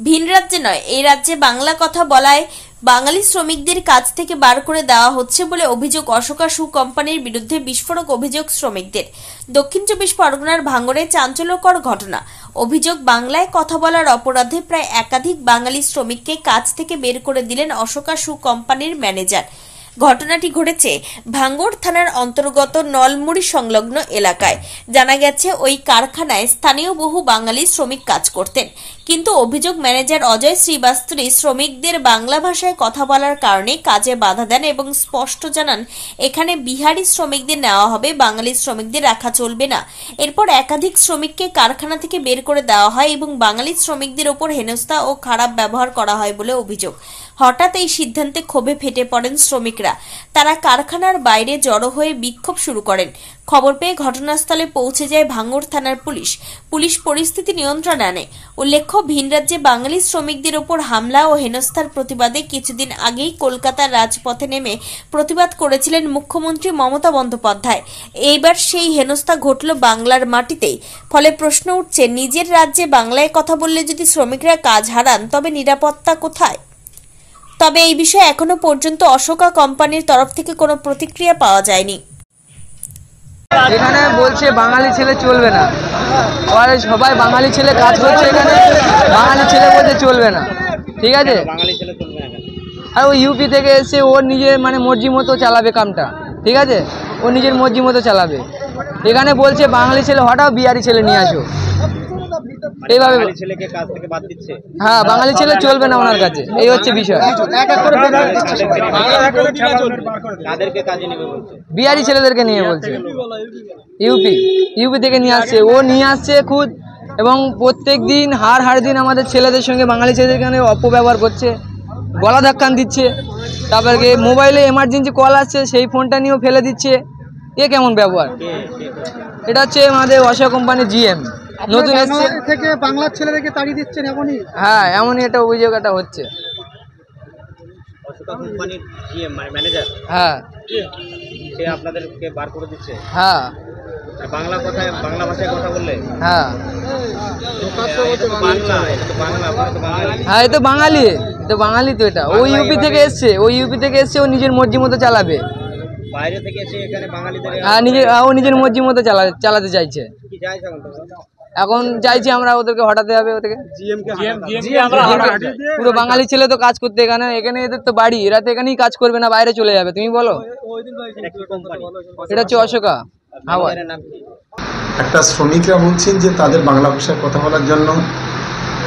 ভিন রাজ্যে নয়, এই রাজ্যে বাংলা কথা বলায় বাঙালি শ্রমিকদের কাজ থেকে বার করে দেওয়া হচ্ছে বলে অভিযোগ অশোকা শু কোম্পানির বিরুদ্ধে। বিস্ফোরক অভিযোগ শ্রমিকদের। দক্ষিণ 24 পরগনার ভাঙড়ে চাঞ্চল্যকর ঘটনা। অভিযোগ, বাংলায় কথা বলার অপরাধে প্রায় একাধিক বাঙালি শ্রমিককে কাজ থেকে বের করে দিলেন অশোকা শু কোম্পানির ম্যানেজার। ঘটনাটি ঘটেছে ভাঙড় থানার অন্তর্গত নলমুড়ি সংলগ্ন এলাকায়। জানা গেছে, ওই কারখানায় স্থানীয় বহু বাঙালি শ্রমিক কাজ করতেন, কিন্তু অভিযোগ ম্যানেজার অজয় শ্রীবাস্তব শ্রমিকদের বাংলা ভাষায় কথা বলার কারণে কাজে বাধা দেন এবং স্পষ্ট জানান, এখানে বিহারি শ্রমিকদের নেওয়া হবে, বাঙালি শ্রমিকদের রাখা চলবে না। এরপর একাধিক শ্রমিককে কারখানা থেকে বের করে দেওয়া হয় এবং বাঙালি শ্রমিকদের ওপর হেনস্থা ও খারাপ ব্যবহার করা হয় বলে অভিযোগ। হঠাৎ এই সিদ্ধান্তে ক্ষোভে ফেটে পড়েন শ্রমিকরা। তারা কারখানার বাইরে জড়ো হয়ে বিক্ষোভ শুরু করেন। খবর পেয়ে ঘটনাস্থলে পৌঁছে যায় ভাঙড় থানার পুলিশ। পুলিশ পরিস্থিতি নিয়ন্ত্রণে আনে। উল্লেখ্য, ভিন রাজ্যে বাঙালি শ্রমিকদের ওপর হামলা ও হেনস্থার প্রতিবাদে কিছুদিন আগেই কলকাতার রাজপথে নেমে প্রতিবাদ করেছিলেন মুখ্যমন্ত্রী মমতা বন্দ্যোপাধ্যায়। এইবার সেই হেনস্থা ঘটল বাংলার মাটিতেই। ফলে প্রশ্ন উঠছে, নিজের রাজ্যে বাংলায় কথা বললে যদি শ্রমিকরা কাজ হারান, তবে নিরাপত্তা কোথায়? তবে এই বিষয়ে এখনো পর্যন্ত অশোকা কোম্পানির তরফ থেকে কোনো প্রতিক্রিয়া পাওয়া যায়নি। এখানে বলছে বাঙালি ছেলে চলবে না, সবাই বাঙালি ছেলে কাজ করছে এখানে, বাঙালি ছেলে বলতে চলবে না। ঠিক আছে, আর ও ইউপি থেকে এসে ওর নিজের মর্জি মতো চালাবে কামটা। ঠিক আছে, ও নিজের মর্জি মতো চালাবে। এখানে বলছে বাঙালি ছেলে হটাও, বিহারি ছেলে নিয়ে আসো। এইভাবে হ্যাঁ, বাঙালি ছেলে চলবে না ওনার কাছে, এই হচ্ছে বিষয়। বিহারি ছেলেদেরকে নিয়ে বলছে, ইউপি থেকে নিয়ে আসছে, ও নিয়ে আসছে খুদ, এবং প্রত্যেক দিন হার দিন আমাদের ছেলেদের সঙ্গে বাঙালি ছেলেদের এখানে অপব্যবহার করছে, গলা ধাক্কান দিচ্ছে। তারপরে মোবাইলে এমার্জেন্সি কল আসছে, সেই ফোনটা নিয়েও ফেলে দিচ্ছে। এ কেমন ব্যবহার? এটা হচ্ছে আমাদের অশোকা কোম্পানির জিএম নতুন এসেছে থেকে বাংলার ছেলেদেরকে তাড়িয়ে দিচ্ছেন এমনই। হ্যাঁ, এমনই একটা অভিযোগ একটা হচ্ছে। অশোকা কোম্পানির জিএম ম্যানেজার, হ্যাঁ, সে আপনাদেরকে বার করে দিচ্ছে। হ্যাঁ, বাংলা ভাষায় কথা বললে, হ্যাঁ, হ্যাঁ, এই তো বাঙালি, তো এটা ওই ইউপি থেকে এসছে, ও নিজের মর্জি মতো চালাবে। বাইরে থেকে এসে এখানে বাঙালিদের ও নিজের মর্জি মতো চালাতে চাইছে। এখন চাইছি আমরা ওদেরকে হটাতে হবে, পুরো বাঙালি ছেলে তো কাজ করতে এখানে এদের তো বাড়ি, এরা তো এখানেই কাজ করবে না, বাইরে চলে যাবে। তুমি বলো, এটা হচ্ছে অশোকা। একটা শ্রমিকরা বলছেন যে তাদের বাংলা ভাষায় কথা বলার জন্য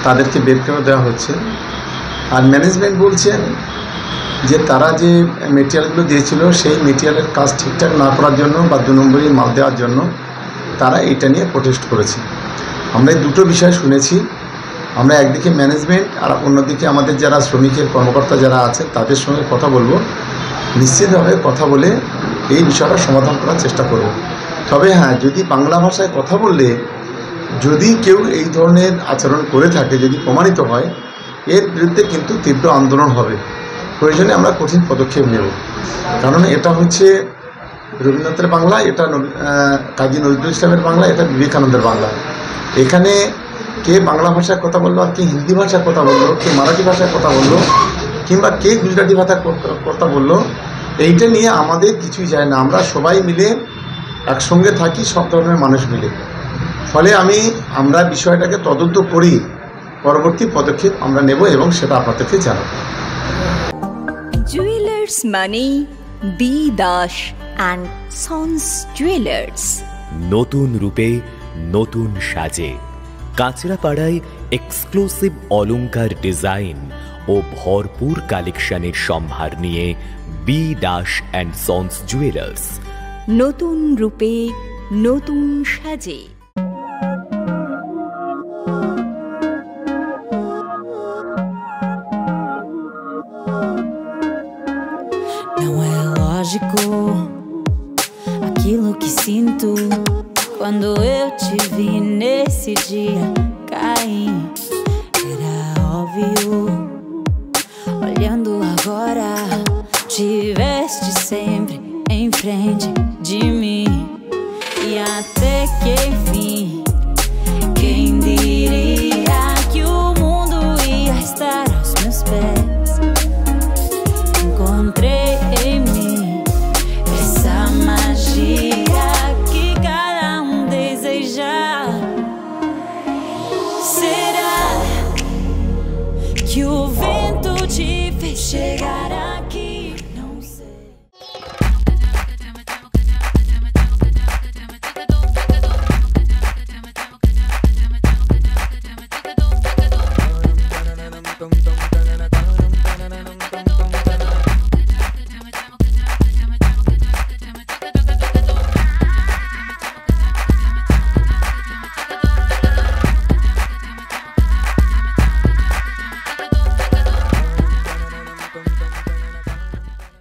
তাদেরকে বের করে দেওয়া হচ্ছে, আর ম্যানেজমেন্ট বলছেন যে তারা যে মেটেরিয়ালগুলো দিয়েছিল সেই মেটেরিয়ালের কাজ ঠিকঠাক না করার জন্য বা 2 নম্বরি মাল দেওয়ার জন্য তারা এটা নিয়ে প্রোটেস্ট করেছে। আমরা এই দুটো বিষয় শুনেছি। আমরা একদিকে ম্যানেজমেন্ট আর অন্যদিকে আমাদের যারা শ্রমিকের কর্মকর্তা যারা আছে তাদের সঙ্গে কথা বলবো, নিশ্চিতভাবে কথা বলে এই বিষয়টা সমাধান করার চেষ্টা করব। তবে হ্যাঁ, যদি বাংলা ভাষায় কথা বললে যদি কেউ এই ধরনের আচরণ করে থাকে, যদি প্রমাণিত হয়, এর বিরুদ্ধে কিন্তু তীব্র আন্দোলন হবে। প্রয়োজনে আমরা কঠিন পদক্ষেপ নেব। কারণ এটা হচ্ছে রবীন্দ্রনাথের বাংলা, এটা কাজী নজরুল ইসলামের বাংলা, এটা বিবেকানন্দের বাংলা। এখানে কে বাংলা ভাষায় কথা বললো, আর কে হিন্দি ভাষায় কথা বললো, কে মারাঠি ভাষায় কথা বললো, কিংবা কে গুজরাটি ভাষায় কথা বললো, এইটা নিয়ে আমাদের কিছুই যায় না। আমরা সবাই মিলে একসঙ্গে থাকি, সব ধরনের মানুষ মিলে। ফলে আমরা বিষয়টাকে তদন্ত করি, পরবর্তী পদক্ষেপ আমরা নেব এবং সেটা আপনাদেরকে জানাবো। জুয়েলার্স মানি B Das and sons jewellers, নতুন রূপে নতুন সাজে কাঁচরাপাড়ায় এক্সক্লুসিভ অলংকার ডিজাইন ও ভরপুর কালেকশনের সম্ভার নিয়ে B Das and sons jewellers, নতুন রূপে নতুন সাজে। Não é lógico aquilo que sinto quando eu te vi nesse dia cair. Era óbvio, olhando agora, tiveste sempre em frente de mim. E até que enfim, quem diria que o mundo ia chegar